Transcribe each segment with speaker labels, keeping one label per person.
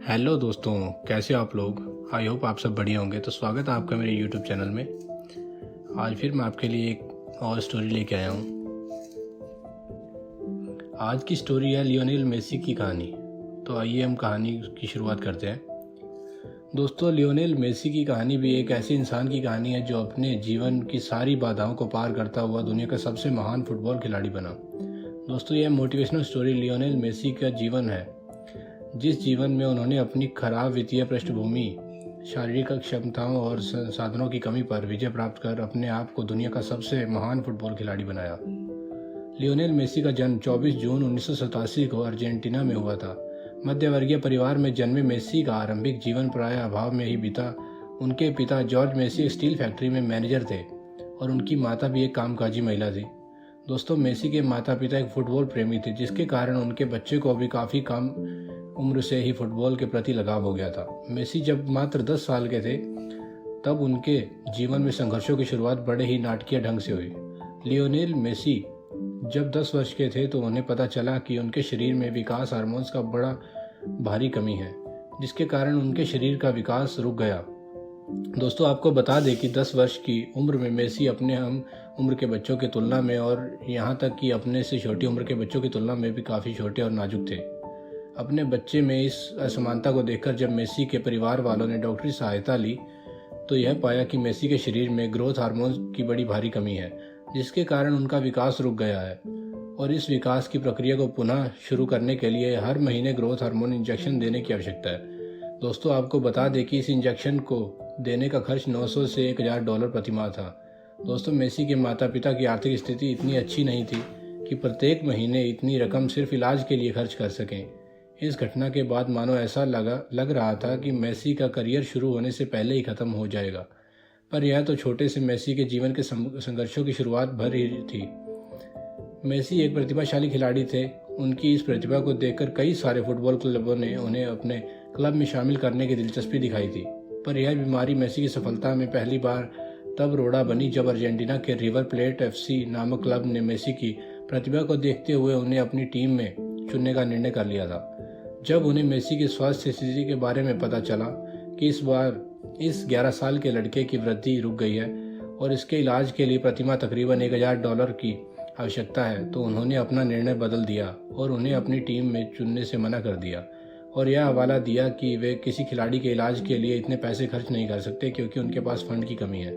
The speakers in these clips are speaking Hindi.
Speaker 1: हेलो दोस्तों, कैसे हो आप लोग। आई होप आप सब बढ़िया होंगे। तो स्वागत है आपका मेरे यूट्यूब चैनल में। आज फिर मैं आपके लिए एक और स्टोरी लेके आया हूँ। आज की स्टोरी है लियोनेल मेसी की कहानी। तो आइए हम कहानी की शुरुआत करते हैं। दोस्तों, लियोनेल मेसी की कहानी भी एक ऐसे इंसान की कहानी है जो अपने जीवन की सारी बाधाओं को पार करता हुआ दुनिया का सबसे महान फुटबॉल खिलाड़ी बना। दोस्तों, यह मोटिवेशनल स्टोरी लियोनेल मेसी का जीवन है, जिस जीवन में उन्होंने अपनी खराब वित्तीय पृष्ठभूमि, शारीरिक क्षमताओं और संसाधनों की कमी पर विजय प्राप्त कर अपने आप को दुनिया का सबसे महान फुटबॉल खिलाड़ी बनाया। लियोनेल मेसी का जन्म 24 जून 1987 को अर्जेंटीना में हुआ था। मध्यवर्गीय परिवार में जन्मे मेसी का आरंभिक जीवन प्राय अभाव में ही बीता। उनके पिता जॉर्ज मेसी एक स्टील फैक्ट्री में मैनेजर थे और उनकी माता भी एक कामकाजी महिला थी। दोस्तों, मेसी के माता पिता एक फुटबॉल प्रेमी थे, जिसके कारण उनके बच्चे को अभी काफ़ी कम उम्र से ही फुटबॉल के प्रति लगाव हो गया था। मेसी जब मात्र 10 साल के थे तब उनके जीवन में संघर्षों की शुरुआत बड़े ही नाटकीय ढंग से हुई। लियोनेल मेसी जब 10 वर्ष के थे तो उन्हें पता चला कि उनके शरीर में विकास हार्मोन्स का बड़ा भारी कमी है, जिसके कारण उनके शरीर का विकास रुक गया। दोस्तों, आपको बता दें कि 10 वर्ष की उम्र में मेसी अपने हम उम्र के बच्चों की तुलना में और यहाँ तक कि अपने से छोटी उम्र के बच्चों की तुलना में भी काफ़ी छोटे और नाजुक थे। अपने बच्चे में इस असमानता को देखकर जब मेसी के परिवार वालों ने डॉक्टरी सहायता ली तो यह पाया कि मेसी के शरीर में ग्रोथ हार्मोन की बड़ी भारी कमी है, जिसके कारण उनका विकास रुक गया है और इस विकास की प्रक्रिया को पुनः शुरू करने के लिए हर महीने ग्रोथ हार्मोन इंजेक्शन देने की आवश्यकता है। दोस्तों, आपको बता दें कि इस इंजेक्शन को देने का खर्च 900 से 1000 डॉलर प्रति माह था। दोस्तों, मेसी के माता पिता की आर्थिक स्थिति इतनी अच्छी नहीं थी कि प्रत्येक महीने इतनी रकम सिर्फ इलाज के लिए खर्च कर सकें। इस घटना के बाद मानो ऐसा लग रहा था कि मेसी का करियर शुरू होने से पहले ही खत्म हो जाएगा, पर यह तो छोटे से मेसी के जीवन के संघर्षों की शुरुआत भर ही थी। मेसी एक प्रतिभाशाली खिलाड़ी थे। उनकी इस प्रतिभा को देखकर कई सारे फुटबॉल क्लबों ने उन्हें अपने क्लब में शामिल करने की दिलचस्पी दिखाई थी, पर यह बीमारी मेसी की सफलता में पहली बार तब रोड़ा बनी जब अर्जेंटीना के रिवर प्लेट FC नामक क्लब ने मेसी की प्रतिभा को देखते हुए उन्हें अपनी टीम में चुनने का निर्णय कर लिया था। जब उन्हें मेसी की स्वास्थ्य स्थिति के बारे में पता चला कि इस बार इस 11 साल के लड़के की वृद्धि रुक गई है और इसके इलाज के लिए प्रति माह तकरीबन 1000 डॉलर की आवश्यकता है, तो उन्होंने अपना निर्णय बदल दिया और उन्हें अपनी टीम में चुनने से मना कर दिया और यह हवाला दिया कि वे किसी खिलाड़ी के इलाज के लिए इतने पैसे खर्च नहीं कर सकते क्योंकि उनके पास फंड की कमी है।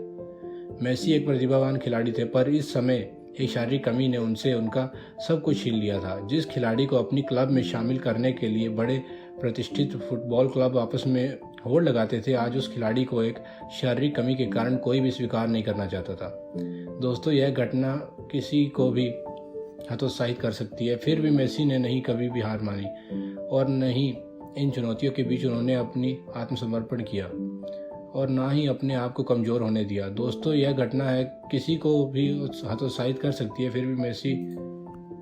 Speaker 1: मेसी एक प्रतिभावान खिलाड़ी थे, पर इस समय एक शारीरिक कमी ने उनसे उनका सब कुछ छीन लिया था। जिस खिलाड़ी को अपनी क्लब में शामिल करने के लिए बड़े प्रतिष्ठित फुटबॉल क्लब आपस में होड़ लगाते थे, आज उस खिलाड़ी को एक शारीरिक कमी के कारण कोई भी स्वीकार नहीं करना चाहता था। दोस्तों, यह घटना किसी को भी हतोत्साहित कर सकती है, फिर भी मेसी ने नहीं कभी भी हार मानी और न ही इन चुनौतियों के बीच उन्होंने अपनी आत्मसमर्पण किया और ना ही अपने आप को कमज़ोर होने दिया। दोस्तों, यह घटना है किसी को भी हतोत्साहित कर सकती है, फिर भी मेसी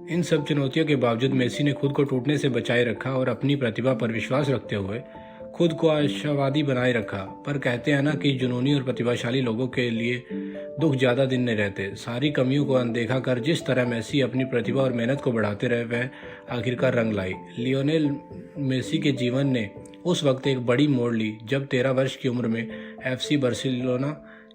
Speaker 1: इन सब चुनौतियों के बावजूद मेसी ने खुद को टूटने से बचाए रखा और अपनी प्रतिभा पर विश्वास रखते हुए खुद को आशावादी बनाए रखा। पर कहते हैं ना कि जुनूनी और प्रतिभाशाली लोगों के लिए दुख ज़्यादा दिन नहीं रहते। सारी कमियों को अनदेखा कर जिस तरह मेसी अपनी प्रतिभा और मेहनत को बढ़ाते रहे, वह आखिरकार रंग लाई। लियोनेल मेसी के जीवन ने उस वक्त एक बड़ी मोड़ ली जब 13 वर्ष की उम्र में FC बार्सिलोना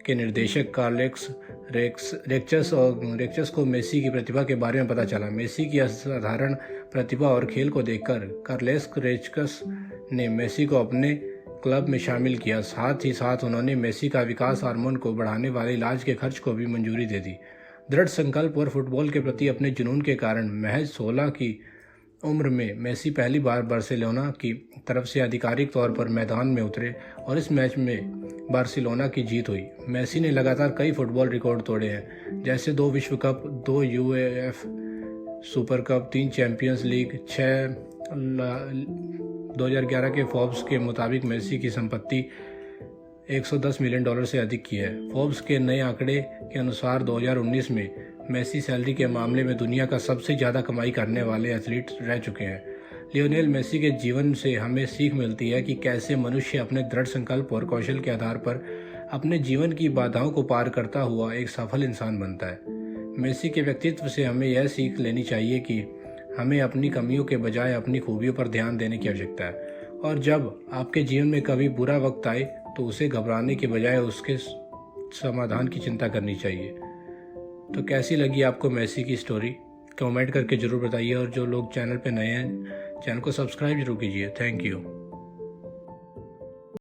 Speaker 1: के निर्देशक कार्लेस रेक्चस को मेसी की प्रतिभा के बारे में पता चला। मेसी की असाधारण प्रतिभा और खेल को देखकर कार्लेस रेक्चस ने मेसी को अपने क्लब में शामिल किया। साथ ही साथ उन्होंने मेसी का विकास हार्मोन को बढ़ाने वाले इलाज के खर्च को भी मंजूरी दे दी। दृढ़ संकल्प और फुटबॉल के प्रति अपने जुनून के कारण महज 16 की उम्र में मेसी पहली बार बार्सिलोना की तरफ से आधिकारिक तौर पर मैदान में उतरे और इस मैच में बार्सिलोना की जीत हुई। मेसी ने लगातार कई फुटबॉल रिकॉर्ड तोड़े हैं, जैसे 2 विश्व cup, 2 UEFA super cup, 3 champions league, 2011 के फोर्ब्स के मुताबिक मेसी की संपत्ति $110 मिलियन से अधिक की है। फोर्ब्स के नए आंकड़े के अनुसार 2019 में मेसी सैलरी के मामले में दुनिया का सबसे ज़्यादा कमाई करने वाले एथलीट रह चुके हैं। लियोनेल मेसी के जीवन से हमें सीख मिलती है कि कैसे मनुष्य अपने दृढ़ संकल्प और कौशल के आधार पर अपने जीवन की बाधाओं को पार करता हुआ एक सफल इंसान बनता है। मेसी के व्यक्तित्व से हमें यह सीख लेनी चाहिए कि हमें अपनी कमियों के बजाय अपनी खूबियों पर ध्यान देने की आवश्यकता है और जब आपके जीवन में कभी बुरा वक्त आए तो उसे घबराने के बजाय उसके समाधान की चिंता करनी चाहिए। तो कैसी लगी आपको मेसी की स्टोरी, कमेंट करके ज़रूर बताइए। और जो लोग चैनल पे नए हैं, चैनल को सब्सक्राइब जरूर कीजिए। Thank you.